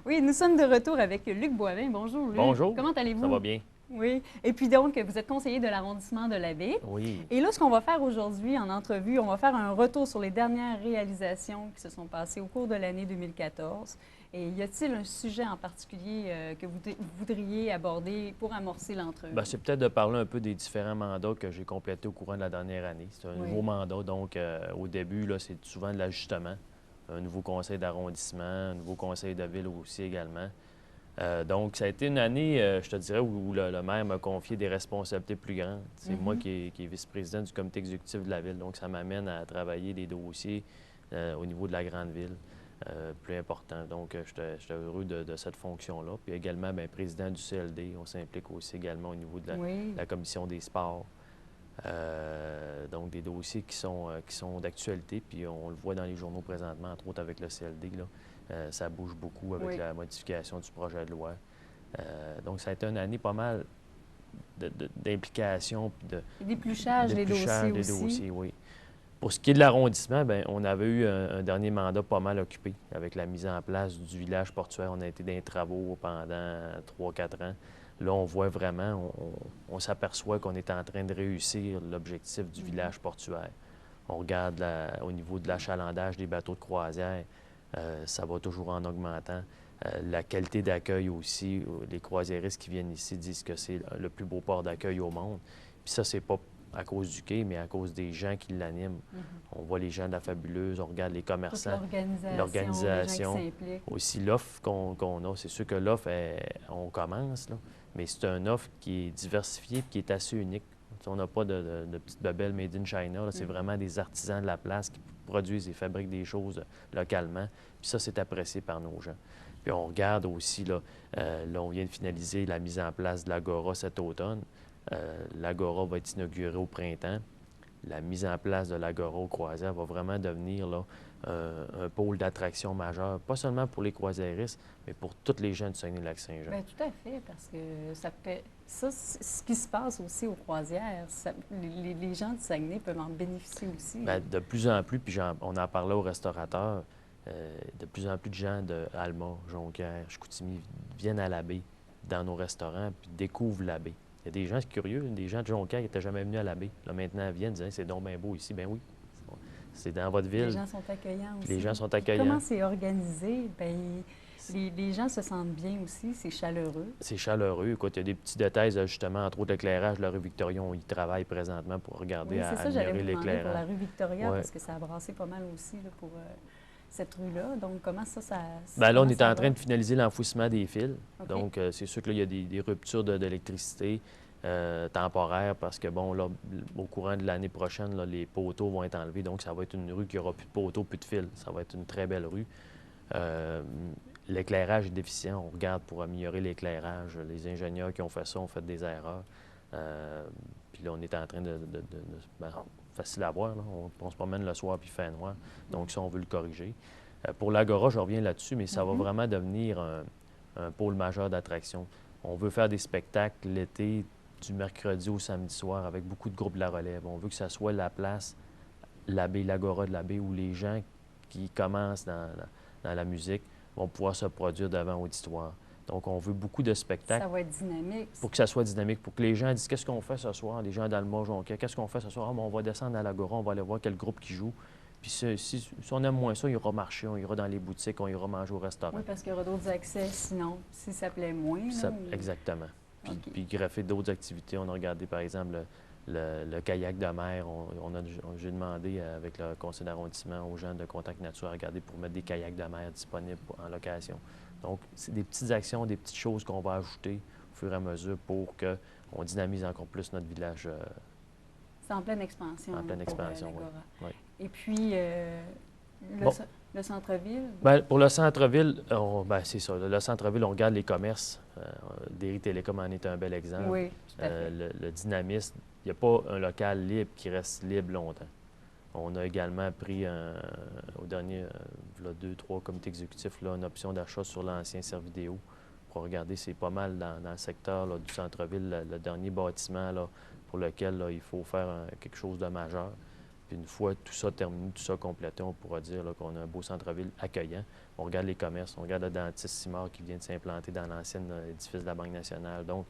Oui, nous sommes de retour avec Luc Boivin. Bonjour, Luc. Bonjour. Comment allez-vous? Ça va bien? Oui. Et puis donc, vous êtes conseiller de l'arrondissement de la Baie. Oui. Et là, ce qu'on va faire aujourd'hui en entrevue, on va faire un retour sur les dernières réalisations qui se sont passées au cours de l'année 2014. Et y a-t-il un sujet en particulier que vous voudriez aborder pour amorcer l'entrevue? Ben, c'est peut-être de parler un peu des différents mandats que j'ai complétés au courant de la dernière année. C'est un Oui. nouveau mandat, donc au début, là, c'est souvent de l'ajustement. Un nouveau conseil d'arrondissement, un nouveau conseil de ville aussi également. Donc, ça a été une année, je te dirais, où le maire m'a confié des responsabilités plus grandes. C'est moi qui est vice-président du comité exécutif de la ville. Donc, ça m'amène à travailler des dossiers au niveau de la grande ville, plus important. Donc, j'étais heureux de cette fonction-là. Puis également, bien, président du CLD, on s'implique aussi également au niveau de Oui. la commission des sports. Donc, des dossiers qui sont d'actualité, puis on le voit dans les journaux présentement, entre autres avec le CLD, là. Ça bouge beaucoup avec Oui. la modification du projet de loi. Donc, ça a été une année pas mal d'implication puis D'épluchage des dossiers des aussi. dossiers, oui. Pour ce qui est de l'arrondissement, bien, on avait eu un dernier mandat pas mal occupé avec la mise en place du village portuaire. On a été dans les travaux pendant 3-4 ans. Là, on voit vraiment, on s'aperçoit qu'on est en train de réussir l'objectif du village portuaire. On regarde au niveau de l'achalandage des bateaux de croisière, ça va toujours en augmentant. La qualité d'accueil aussi, les croisiéristes qui viennent ici disent que c'est le plus beau port d'accueil au monde. Puis ça, c'est pas à cause du quai, mais à cause des gens qui l'animent. On voit les gens de la Fabuleuse, on regarde les Toute commerçants, l'organisation, les gens qui s'impliquent. aussi l'offre qu'on a. C'est sûr que l'offre, on commence, là, mais c'est une offre qui est diversifiée et qui est assez unique. On n'a pas de petites babelles made in China. C'est vraiment des artisans de la place qui produisent et fabriquent des choses localement. Puis ça, c'est apprécié par nos gens. Puis on regarde aussi, là, on vient de finaliser la mise en place de l'Agora cet automne. L'Agora va être inaugurée au printemps. La mise en place de l'Agora aux croisières va vraiment devenir là, un pôle d'attraction majeur, pas seulement pour les croisiéristes, mais pour tous les gens du Saguenay-Lac-Saint-Jean. Bien, tout à fait, parce que ça fait... Ça, ce qui se passe aussi aux croisières, les gens du Saguenay peuvent en bénéficier aussi. Bien, de plus en plus, puis on en parlait aux restaurateurs, de plus en plus de gens de Alma, Jonquière, Chicoutimi viennent à la baie dans nos restaurants puis découvrent la baie. Il y a des gens curieux, des gens de Jonquière qui n'étaient jamais venus à la baie. Là, maintenant, ils viennent, disent hey, c'est donc bien beau ici. Bien oui, c'est dans votre ville. Les gens sont accueillants Puis aussi. les gens sont Puis accueillants. comment c'est organisé? Bien, les gens se sentent bien aussi, c'est chaleureux. C'est chaleureux. Écoute, il y a des petits détails d'ajustement, entre autres l'éclairage de la rue Victoria. On y travaille présentement pour regarder Oui, à c'est ça, j'allais améliorer vous demander pour la l'éclairage. rue Victoria, Ouais. parce que ça a brassé pas mal aussi là, pour cette rue-là. Donc, comment ça Bien, là, on comment est ça en train va? de finaliser l'enfouissement des fils. OK. Donc, c'est sûr que là, il y a des ruptures d'électricité temporaires parce que, bon, là, au courant de l'année prochaine, là, les poteaux vont être enlevés. Donc, ça va être une rue qui n'aura plus de poteaux, plus de fils. Ça va être une très belle rue. L'éclairage est déficient. On regarde pour améliorer l'éclairage. Les ingénieurs qui ont fait ça ont fait des erreurs. Puis là, on est en train ben, facile à voir, là. On se promène le soir puis il fait noir. Donc, ça, on veut le corriger. Pour l'Agora, je reviens là-dessus, mais ça va vraiment devenir un pôle majeur d'attraction. On veut faire des spectacles l'été, du mercredi au samedi soir, avec beaucoup de groupes de la relève. On veut que ça soit la place, l'Agora de la baie, où les gens qui commencent dans la musique vont pouvoir se produire devant auditoire. Donc, on veut beaucoup de spectacles. Ça va être dynamique. Pour que ça soit dynamique, pour que les gens disent qu'est-ce qu'on fait ce soir, les gens d'Alma, Jonquière, qu'est-ce qu'on fait ce soir? Ah, bien, on va descendre à l'Agora, on va aller voir quel groupe qui joue. Puis si on aime moins ça, on ira marcher, on ira dans les boutiques, on ira manger au restaurant. Oui, parce qu'il y aura d'autres accès sinon, si ça plaît moins. Puis là, exactement. Puis, OK. puis greffer d'autres activités. On a regardé, par exemple, le kayak de mer. J'ai demandé avec le conseil d'arrondissement aux gens de Contact Nature à regarder pour mettre des kayaks de mer disponibles en location. Donc, c'est des petites actions, des petites choses qu'on va ajouter au fur et à mesure pour qu'on dynamise encore plus notre village C'est en pleine expansion. en pleine là, pour, expansion. l'Agora. Oui. Et puis, Bon. le centre-ville? Bien, pour le centre-ville, c'est ça. Le centre-ville, on regarde les commerces. Derry Télécom en est un bel exemple. Oui, tout à fait. Le dynamisme, il n'y a pas un local libre qui reste libre longtemps. On a également pris, au dernier, là, 2-3 comités exécutifs, là, une option d'achat sur l'ancien Servidéo. Pour regarder, c'est pas mal dans le secteur là, du centre-ville, le dernier bâtiment là, pour lequel là, il faut faire quelque chose de majeur. Puis une fois tout ça terminé, tout ça complété, on pourra dire qu'on a un beau centre-ville accueillant. On regarde les commerces, on regarde le dentiste Simard qui vient de s'implanter dans l'ancien édifice de la Banque nationale. Donc,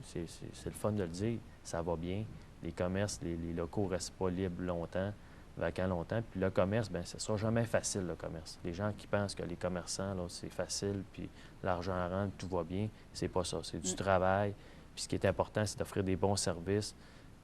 c'est le fun de le dire, ça va bien. Les commerces, les locaux ne restent pas libres longtemps, vacants longtemps. Puis le commerce, bien, ce ne sera jamais facile, le commerce. Les gens qui pensent que les commerçants, là, c'est facile, puis l'argent rentre, tout va bien, c'est pas ça. C'est du travail. Puis ce qui est important, c'est d'offrir des bons services,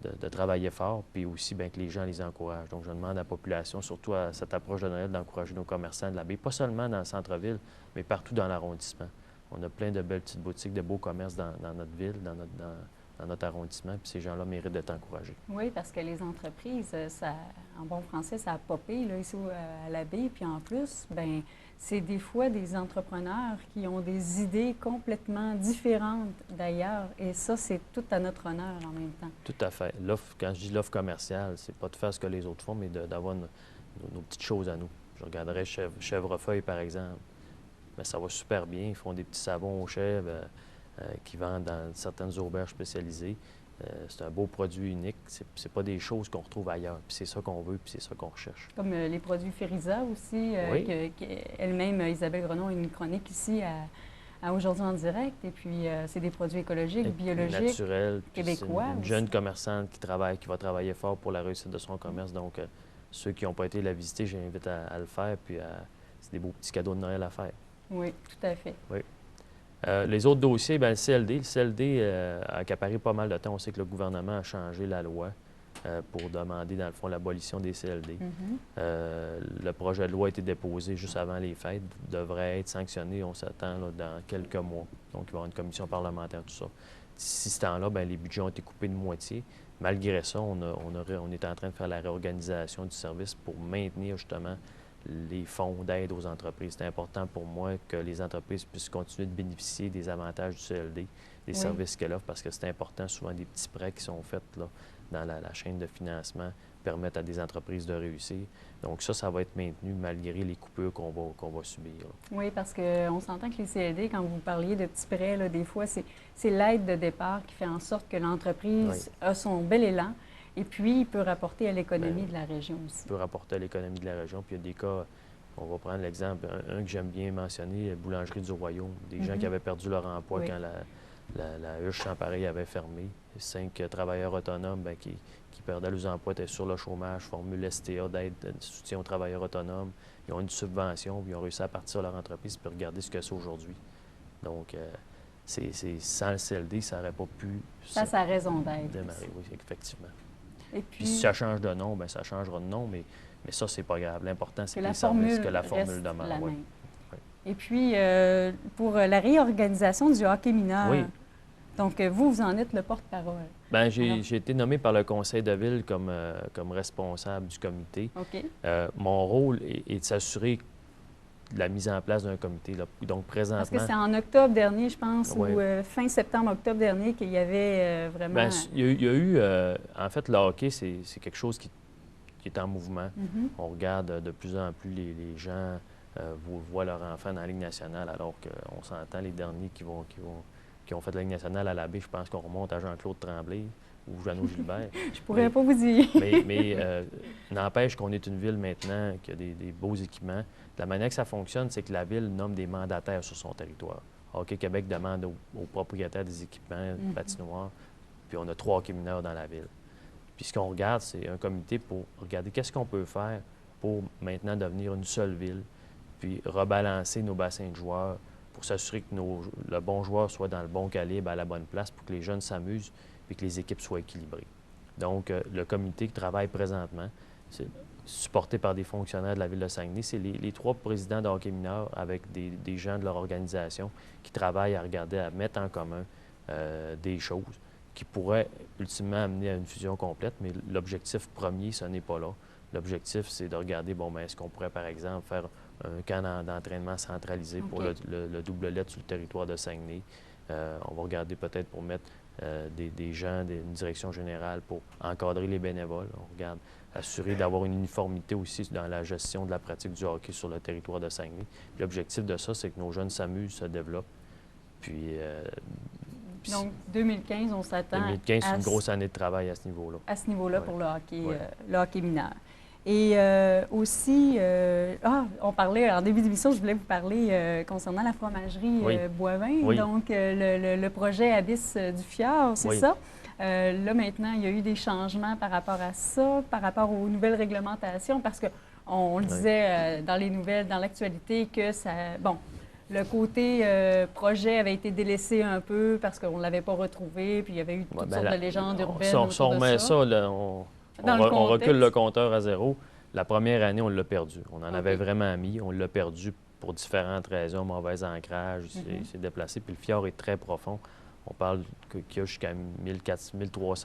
de travailler fort, puis aussi bien, que les gens les encouragent. Donc, je demande à la population, surtout à cette approche de Noël, d'encourager nos commerçants de la baie, pas seulement dans le centre-ville, mais partout dans l'arrondissement. On a plein de belles petites boutiques, de beaux commerces dans notre ville, dans notre arrondissement, puis ces gens-là méritent d'être encouragés. Oui, parce que les entreprises, ça, en bon français, ça a popé là, ici à la baie. Puis en plus, bien, c'est des fois des entrepreneurs qui ont des idées complètement différentes d'ailleurs. Et ça, c'est tout à notre honneur en même temps. Tout à fait. Quand je dis l'offre commerciale, c'est pas de faire ce que les autres font, mais d'avoir nos petites choses à nous. Je regarderais Chèvrefeuille, par exemple. Bien, ça va super bien. Ils font des petits savons aux chèvres qui vendent dans certaines auberges spécialisées. C'est un beau produit unique. C'est pas des choses qu'on retrouve ailleurs. Puis c'est ça qu'on veut, puis c'est ça qu'on recherche. Comme les produits Feriza aussi, Oui. elle-même, Isabelle Grenon, a une chronique ici à Aujourd'hui en direct. Et puis, c'est des produits écologiques, biologiques, naturels, québécois. Une jeune commerçante qui va travailler fort pour la réussite de son commerce. Donc, ceux qui n'ont pas été la visiter, j'invite à le faire. Puis, c'est des beaux petits cadeaux de Noël à faire. Oui, tout à fait. Oui. Les autres dossiers, bien, le CLD. Le CLD a accaparé pas mal de temps. On sait que le gouvernement a changé la loi pour demander, dans le fond, l'abolition des CLD. Le projet de loi a été déposé juste avant les fêtes, devrait être sanctionné, on s'attend, dans quelques mois. Donc, il va y avoir une commission parlementaire, tout ça. D'ici ce temps-là, bien, les budgets ont été coupés de moitié. Malgré ça, on est en train de faire la réorganisation du service pour maintenir justement les fonds d'aide aux entreprises. C'est important pour moi que les entreprises puissent continuer de bénéficier des avantages du CLD, des services qu'elle offre, parce que c'est important. Souvent, des petits prêts qui sont faits là, dans la chaîne de financement permettent à des entreprises de réussir. Donc ça va être maintenu malgré les coupures qu'on va subir. Là. Oui, parce qu'on s'entend que les CLD, quand vous parliez de petits prêts, là, des fois, c'est l'aide de départ qui fait en sorte que l'entreprise a son bel élan. Et puis, il peut rapporter à l'économie de la région aussi. Il peut rapporter à l'économie de la région. Puis il y a des cas, on va prendre l'exemple, un que j'aime bien mentionner, la boulangerie du Royaume. Des gens qui avaient perdu leur emploi quand la huche sans pareil avait fermé. 5 travailleurs autonomes qui perdaient leurs emplois, étaient sur le chômage, formule STA d'aide, de soutien aux travailleurs autonomes. Ils ont une subvention, puis ils ont réussi à partir de leur entreprise, puis regarder ce que c'est aujourd'hui. Donc, sans le CLD, ça n'aurait pas pu... Ça a sa raison d'être. Démarrer, oui, effectivement. Et puis si ça change de nom, bien, ça changera de nom, mais ça, c'est pas grave. L'important, c'est que la formule demeure. La même. Oui. Et puis, pour la réorganisation du hockey mineur, donc vous en êtes le porte-parole. Bien, j'ai été nommé par le conseil de ville comme responsable du comité. OK. Mon rôle est de s'assurer de la mise en place d'un comité. Là. Donc, présentement... Parce que c'est en octobre dernier, je pense, ou fin septembre-octobre dernier, qu'il y avait vraiment... Bien, il y a eu... en fait, le hockey, c'est quelque chose qui est en mouvement. On regarde de plus en plus les gens voient leurs enfants dans la Ligue nationale, alors qu'on s'entend les derniers qui ont fait la Ligue nationale à la baie. Je pense qu'on remonte à Jean-Claude Tremblay ou Jeannot Gilbert. Je pourrais pas vous dire. mais n'empêche qu'on est une ville maintenant qui a des beaux équipements. La manière que ça fonctionne, c'est que la ville nomme des mandataires sur son territoire. Hockey Québec demande aux propriétaires des équipements, patinoires, puis on a 3 hockey mineurs dans la ville. Puis ce qu'on regarde, c'est un comité pour regarder qu'est-ce qu'on peut faire pour maintenant devenir une seule ville, puis rebalancer nos bassins de joueurs pour s'assurer que le bon joueur soit dans le bon calibre, à la bonne place, pour que les jeunes s'amusent, puis que les équipes soient équilibrées. Donc, le comité qui travaille présentement, c'est supporté par des fonctionnaires de la Ville de Saguenay. C'est les 3 présidents de hockey mineur avec des gens de leur organisation qui travaillent à regarder, à mettre en commun des choses qui pourraient ultimement amener à une fusion complète, mais l'objectif premier, ce n'est pas là. L'objectif, c'est de regarder, est-ce qu'on pourrait, par exemple, faire un camp d'entraînement centralisé pour le double lettre sur le territoire de Saguenay. On va regarder peut-être pour mettre des gens d'une direction générale pour encadrer les bénévoles. On regarde assurer d'avoir une uniformité aussi dans la gestion de la pratique du hockey sur le territoire de Saguenay. L'objectif de ça, c'est que nos jeunes s'amusent, se développent. Puis Puis Donc, 2015, on s'attend 2015, c'est une grosse année de travail à ce niveau-là. À ce niveau-là, Ouais. pour Ouais. le hockey mineur. Et aussi, on parlait, en début d'émission, je voulais vous parler concernant la fromagerie Oui. Boivin, Oui. donc le projet Abysse du Fjord, c'est Oui. ça? Là, maintenant, il y a eu des changements par rapport à ça, par rapport aux nouvelles réglementations, parce que on le disait dans les nouvelles, dans l'actualité, que ça... Bon, le côté projet avait été délaissé un peu parce qu'on ne l'avait pas retrouvé, puis il y avait eu toutes sortes de légendes urbaines Si on autour de remet ça. là, Dans le on recule contexte. le compteur à zéro. La première année, on l'a perdu. On en avait OK. vraiment mis. On l'a perdu pour différentes raisons, mauvais ancrage, il s'est déplacé. Puis le fjord est très profond. On parle qu'il y a jusqu'à 1300,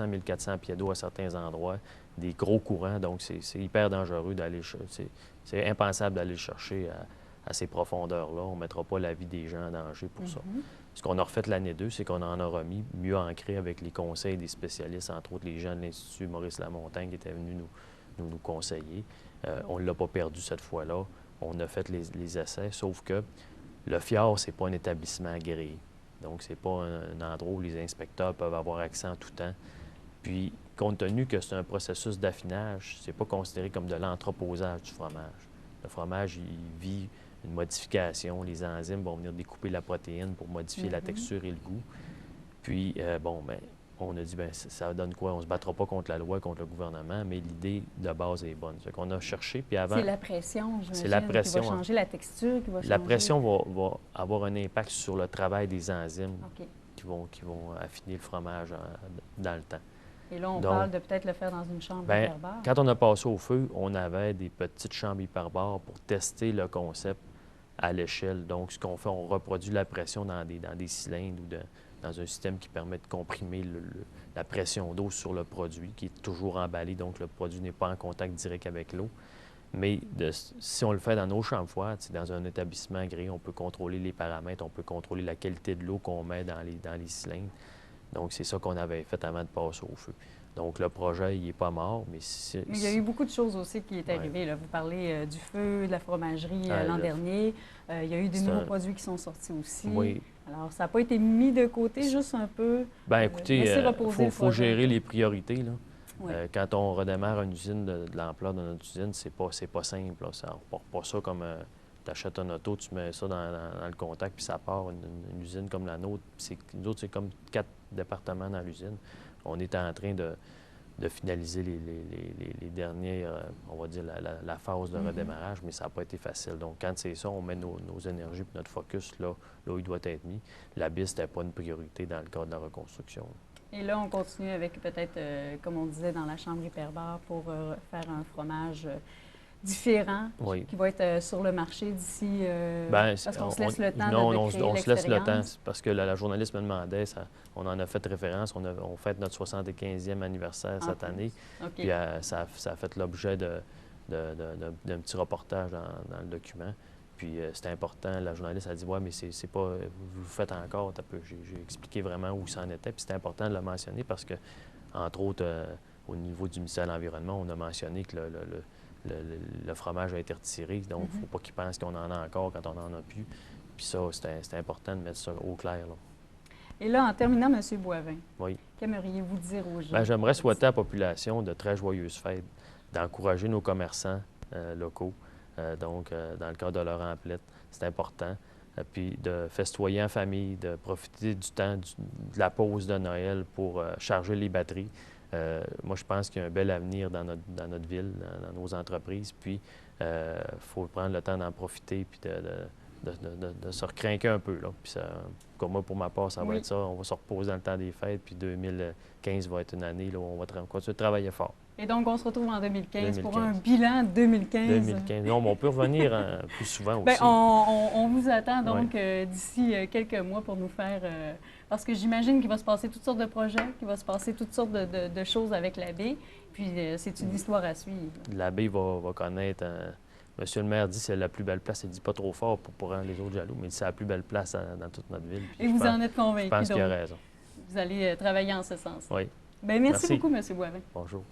1400 pieds d'eau à certains endroits, des gros courants, donc c'est hyper dangereux d'aller chercher. C'est impensable d'aller le chercher à ces profondeurs-là. On ne mettra pas la vie des gens en danger pour ça. Ce qu'on a refait l'année 2, c'est qu'on en a remis mieux ancré avec les conseils des spécialistes, entre autres les gens de l'Institut Maurice Lamontagne qui étaient venus nous conseiller. On ne l'a pas perdu cette fois-là. On a fait les essais, sauf que le fjord, ce n'est pas un établissement agréé. Donc, ce n'est pas un endroit où les inspecteurs peuvent avoir accès en tout temps. Puis, compte tenu que c'est un processus d'affinage, ce n'est pas considéré comme de l'entreposage du fromage. Le fromage, il vit une modification. Les enzymes vont venir découper la protéine pour modifier la texture et le goût. Puis, on a dit, ça donne quoi? On ne se battra pas contre la loi, contre le gouvernement, mais l'idée de base est bonne. C'est qu'on a cherché, puis avant... C'est la pression, c'est la pression, qui va changer la texture, qui va changer... La pression va avoir un impact sur le travail des enzymes qui vont affiner le fromage dans le temps. Et là, on parle de peut-être le faire dans une chambre hyperbare. Quand on a passé au feu, on avait des petites chambres hyperbares pour tester le concept à l'échelle. Donc, ce qu'on fait, on reproduit la pression dans des cylindres ou dans un système qui permet de comprimer la pression d'eau sur le produit, qui est toujours emballé, donc le produit n'est pas en contact direct avec l'eau. Mais si on le fait dans nos chambres froides, dans un établissement agréé, on peut contrôler les paramètres, on peut contrôler la qualité de l'eau qu'on met dans les cylindres. Donc, c'est ça qu'on avait fait avant de passer au feu. Donc, le projet, il n'est pas mort, mais... Mais il y a eu beaucoup de choses aussi qui est arrivé. Là. Vous parlez du feu, de la fromagerie l'an dernier. Il y a eu des nouveaux produits qui sont sortis aussi. Oui. Alors, ça n'a pas été mis de côté, juste un peu... Bien, écoutez, il faut gérer les priorités, là. Oui. Quand on redémarre une usine de l'ampleur de notre usine, c'est pas simple. Là. Ça ne repart pas ça comme tu achètes un auto, tu mets ça dans le contact, puis ça part. Une usine comme la nôtre, nous autres, c'est comme 4 départements dans l'usine. On est en train de finaliser les derniers, on va dire, la phase de redémarrage, mais ça n'a pas été facile. Donc, quand c'est ça, on met nos énergies et notre focus là où il doit être mis. L'abysse n'était pas une priorité dans le cadre de la reconstruction. Et là, on continue avec peut-être, comme on disait, dans la chambre hyperbare pour faire un fromage différent qui va être sur le marché d'ici... parce qu'on se laisse le temps de créer on se laisse le temps parce que la journaliste me demandait, on en a fait référence, on fête notre 75e anniversaire cette année, puis ça a fait l'objet d'un petit reportage dans le document. Puis c'était important, la journaliste a dit « Ouais, mais c'est pas... Vous le faites encore. » J'ai expliqué vraiment où ça en était, puis c'était important de le mentionner parce que, entre autres, au niveau du ministère de l'Environnement, on a mentionné que le fromage a été retiré, donc il ne faut pas qu'ils pensent qu'on en a encore quand on n'en a plus. Puis ça, c'était important de mettre ça au clair. Là. Et là, en terminant, M. Boivin, oui. qu'aimeriez-vous dire aux gens? Bien, j'aimerais souhaiter à la population de très joyeuses fêtes, d'encourager nos commerçants locaux, dans le cadre de leur emplette, c'est important. Puis de festoyer en famille, de profiter du temps de la pause de Noël pour charger les batteries. Moi, je pense qu'il y a un bel avenir dans notre ville, dans nos entreprises. Puis, il faut prendre le temps d'en profiter puis de se recrinquer un peu. Là. Puis comme moi, pour ma part, ça va être ça. On va se reposer dans le temps des fêtes. Puis 2015 va être une année là, où on va continuer de travailler fort. Et donc, on se retrouve en 2015 pour un bilan 2015. 2015. Non, mais on peut revenir plus souvent aussi. Bien, on vous attend donc d'ici quelques mois pour nous faire... parce que j'imagine qu'il va se passer toutes sortes de projets, qu'il va se passer toutes sortes de choses avec la baie. Puis, c'est une histoire à suivre. La baie va connaître... Monsieur le maire dit que c'est la plus belle place. Il ne dit pas trop fort pour rendre les autres jaloux, mais c'est la plus belle place dans toute notre ville. Puis et vous en êtes convaincu? Je pense qu'il a raison. Vous allez travailler en ce sens. Oui. Bien, merci beaucoup, M. Boivin. Bonjour.